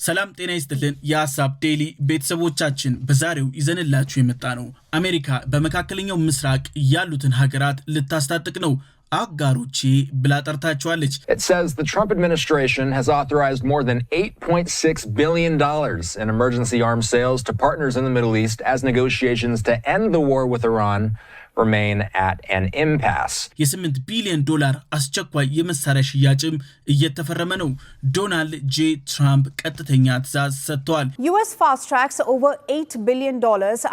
ሰላም ጤና ይስጥልን የሐሳብ ዴሊ ቤተሰቦቻችን በዛሬው ይዘንላችሁ የመጣ ነው አሜሪካ በመካከለኛው ምስራቅ ያሉትን ሀገራት ልታስታጥቅ ነው አጋሮቼ ብላ ጠርታቸዋለች። It says the Trump administration has authorized more than $8.6 billion in emergency arms sales to partners in the Middle East as negotiations to end the war with Iran remain at an impasse. $8 billion አስቸኳይ የመሳሪያ ሽያጭም እየተፈረመ ነው። ዶናልድ ጄ ትራምፕ ቀጥተኛ ትዕዛዝ ሰጥተዋል። US fast tracks over $8 billion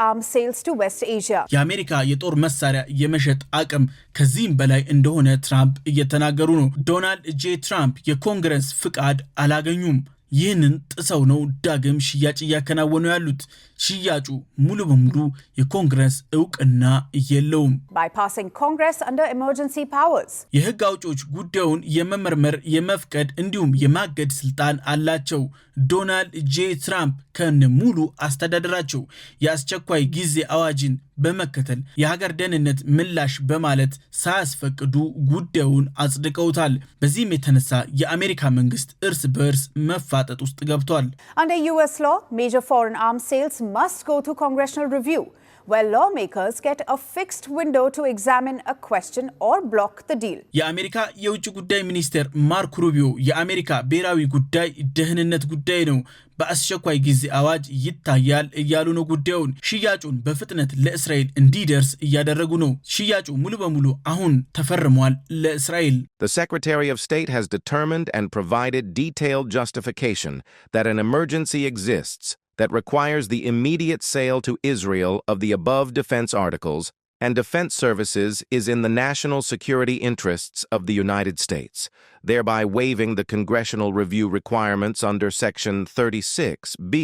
arms sales to West Asia. የአሜሪካ የጦር መሳሪያ የመሸጥ አቅም ከዚህም በላይ እንደሆነ ትራምፕ እየተናገሩ ነው። ዶናልድ ጄ ትራምፕ የኮንግረስ ፍቃድ አላገኙም። ይህንን ጥሰው ነው ዳግም ሽያጭ እያከናወኑ ያሉት። ሽያጩ ሙሉ በሙሉ የኮንግረስ እውቅና የለውም። Bypassing Congress under emergency powers. የህግ አውጪዎች ጉዳዩን የመመርመር የመፍቀድ እንዲሁም የማገድ ስልጣን አላቸው። ዶናልድ ጄ ትራምፕ ከነ ሙሉ አስተዳደራቸው የአስቸኳይ ጊዜ አዋጅን በመከተል የሀገር ደህንነት ምላሽ በማለት ሳያስፈቅዱ ጉዳዩን አጽድቀውታል። በዚህም የተነሳ የአሜሪካ መንግስት እርስ በርስ መፋጠጥ ውስጥ ገብቷል። Under US law, major foreign arms sales must go to congressional review, where lawmakers get a fixed window to examine a question or block the deal. የአሜሪካ የውጭ ጉዳይ ሚኒስቴር ማርክ ሩቢዮ የአሜሪካ ብሔራዊ ጉዳይ ደህንነት ጉዳይ ነው በአስቸኳይ ጊዜ አዋጅ ይታያል እያሉ ነው። ጉዳዩን ሽያጩን በፍጥነት ለእስራኤል እንዲደርስ እያደረጉ ነው። ሽያጩ ሙሉ በሙሉ አሁን ተፈርሟል ለእስራኤል። The Secretary of State has determined and provided detailed justification that an emergency exists that requires the immediate sale to Israel of the above defense articles, and defense services is in the national security interests of the United States, thereby waiving the congressional review requirements under Section 36B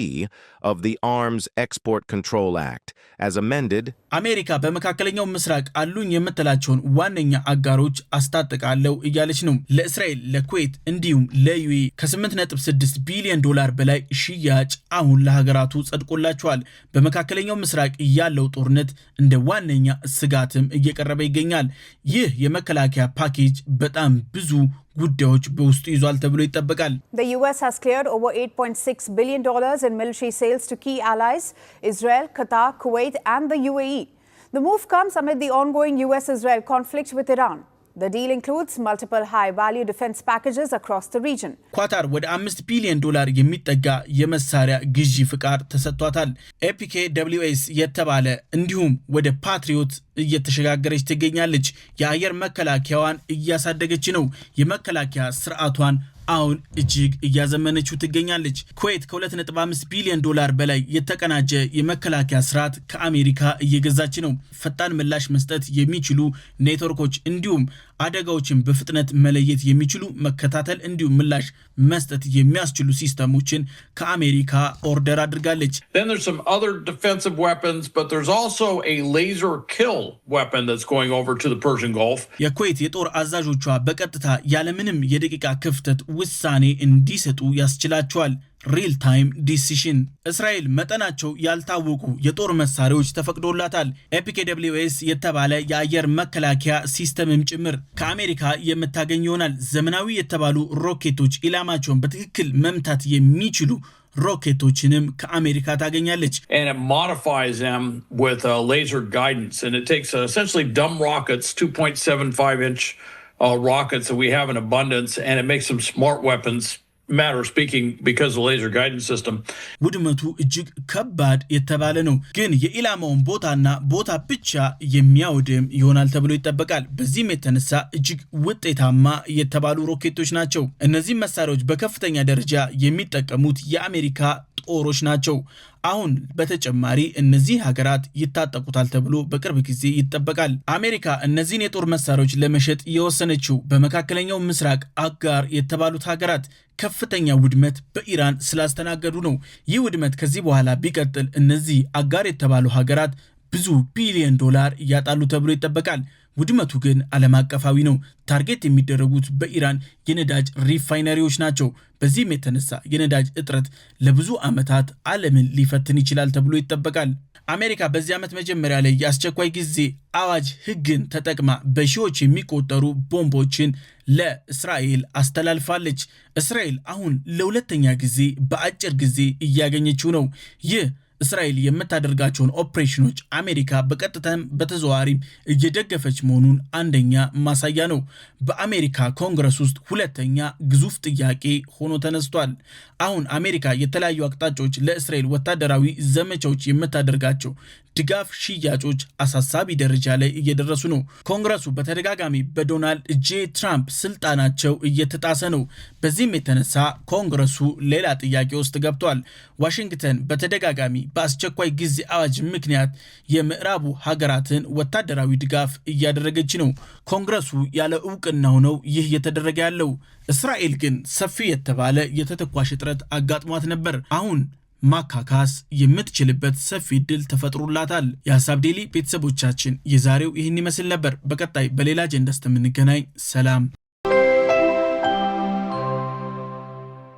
of the Arms Export Control Act, as amended. አሜሪካ በመካከለኛው ምስራቅ አሉኝ የምትላቸውን ዋነኛ አጋሮች አስታጥቃለሁ እያለች ነው። ለእስራኤል፣ ለኩዌት እንዲሁም ለዩኤ ከ8.6 ቢሊዮን ዶላር በላይ ሽያጭ አሁን ለሀገራቱ ጸድቆላቸዋል። በመካከለኛው ምስራቅ ያለው ጦርነት እንደ ዋነኛ ስጋትም እየቀረበ ይገኛል። ይህ የመከላከያ ፓኬጅ በጣም ብዙ ጉዳዮች በውስጡ ይዟል ተብሎ ይጠበቃል። The US has cleared over $8.6 billion in military sales to key allies, Israel, Qatar, Kuwait and the UAE. The move comes amid the ongoing US-Israel conflict with Iran. The deal includes multiple high-value defense packages across the region. ኳታር ወደ $5 ቢሊዮን የሚጠጋ የመሳሪያ ግዢ ፍቃድ ተሰጥቷታል። APKWS የተባለ እንዲሁም ወደ ፓትሪዮት እየተሸጋገረች ትገኛለች። የአየር መከላከያዋን እያሳደገች ነው። የመከላከያ ስርዓቷን አሁን እጅግ እያዘመነችው ትገኛለች። ኩዌት ከ2.5 ቢሊዮን ዶላር በላይ የተቀናጀ የመከላከያ ስርዓት ከአሜሪካ እየገዛች ነው። ፈጣን ምላሽ መስጠት የሚችሉ ኔትወርኮች እንዲሁም አደጋዎችን በፍጥነት መለየት የሚችሉ መከታተል እንዲሁም ምላሽ መስጠት የሚያስችሉ ሲስተሞችን ከአሜሪካ ኦርደር አድርጋለች። Then there's some other defensive weapons, but there's also a laser kill weapon that's going over to the Persian Gulf. የኩዌት የጦር አዛዦቿ በቀጥታ ያለምንም የደቂቃ ክፍተት ውሳኔ እንዲሰጡ ያስችላቸዋል። ሪል ታይም ዲሲሽን። እስራኤል መጠናቸው ያልታወቁ የጦር መሳሪያዎች ተፈቅዶላታል። APKWS የተባለ የአየር መከላከያ ሲስተምም ጭምር ከአሜሪካ የምታገኝ ይሆናል። ዘመናዊ የተባሉ ሮኬቶች ኢላማቸውን በትክክል መምታት የሚችሉ ሮኬቶችንም ከአሜሪካ ታገኛለች። And it modifies them with laser guidance, and it takes essentially dumb rockets, 2.75-inch rockets that we have in abundance, and it makes them smart weapons. Matter of speaking, because of the laser guidance system. ውድመቱ እጅግ ከባድ የተባለ ነው፣ ግን የኢላማውን ቦታ ብቻ የሚያወድም ይሆናል ተብሎ ይጠበቃል። በዚህም የተነሳ እጅግ ውጤታማ የተባሉ ሮኬቶች ናቸው። እነዚህ መሳሪያዎች በከፍተኛ ደረጃ የሚጠቀሙት የአሜሪካ ጦሮች ናቸው። አሁን በተጨማሪ እነዚህ ሀገራት ይታጠቁታል ተብሎ በቅርብ ጊዜ ይጠበቃል። አሜሪካ እነዚህን የጦር መሳሪያዎች ለመሸጥ የወሰነችው በመካከለኛው ምስራቅ አጋር የተባሉት ሀገራት ከፍተኛ ውድመት በኢራን ስላስተናገዱ ነው። ይህ ውድመት ከዚህ በኋላ ቢቀጥል እነዚህ አጋር የተባሉ ሀገራት ብዙ ቢሊዮን ዶላር ያጣሉ ተብሎ ይጠበቃል። ውድመቱ ግን ዓለም አቀፋዊ ነው። ታርጌት የሚደረጉት በኢራን የነዳጅ ሪፋይነሪዎች ናቸው። በዚህም የተነሳ የነዳጅ እጥረት ለብዙ ዓመታት ዓለምን ሊፈትን ይችላል ተብሎ ይጠበቃል። አሜሪካ በዚህ ዓመት መጀመሪያ ላይ የአስቸኳይ ጊዜ አዋጅ ሕግን ተጠቅማ በሺዎች የሚቆጠሩ ቦምቦችን ለእስራኤል አስተላልፋለች። እስራኤል አሁን ለሁለተኛ ጊዜ በአጭር ጊዜ እያገኘችው ነው። ይህ እስራኤል የምታደርጋቸውን ኦፕሬሽኖች አሜሪካ በቀጥታም በተዘዋዋሪም እየደገፈች መሆኑን አንደኛ ማሳያ ነው። በአሜሪካ ኮንግረስ ውስጥ ሁለተኛ ግዙፍ ጥያቄ ሆኖ ተነስቷል። አሁን አሜሪካ የተለያዩ አቅጣጫዎች ለእስራኤል ወታደራዊ ዘመቻዎች የምታደርጋቸው ድጋፍ ሽያጮች አሳሳቢ ደረጃ ላይ እየደረሱ ነው። ኮንግረሱ በተደጋጋሚ በዶናልድ ጄ ትራምፕ ስልጣናቸው እየተጣሰ ነው። በዚህም የተነሳ ኮንግረሱ ሌላ ጥያቄ ውስጥ ገብቷል። ዋሽንግተን በተደጋጋሚ በአስቸኳይ ጊዜ አዋጅ ምክንያት የምዕራቡ ሀገራትን ወታደራዊ ድጋፍ እያደረገች ነው። ኮንግረሱ ያለ እውቅናው ነው ይህ እየተደረገ ያለው። እስራኤል ግን ሰፊ የተባለ የተተኳሽ እጥረት አጋጥሟት ነበር። አሁን ማካካስ የምትችልበት ሰፊ እድል ተፈጥሮላታል። የሀሳብ ዴሊ ቤተሰቦቻችን የዛሬው ይህን ይመስል ነበር። በቀጣይ በሌላ አጀንዳ እስከምንገናኝ ሰላም።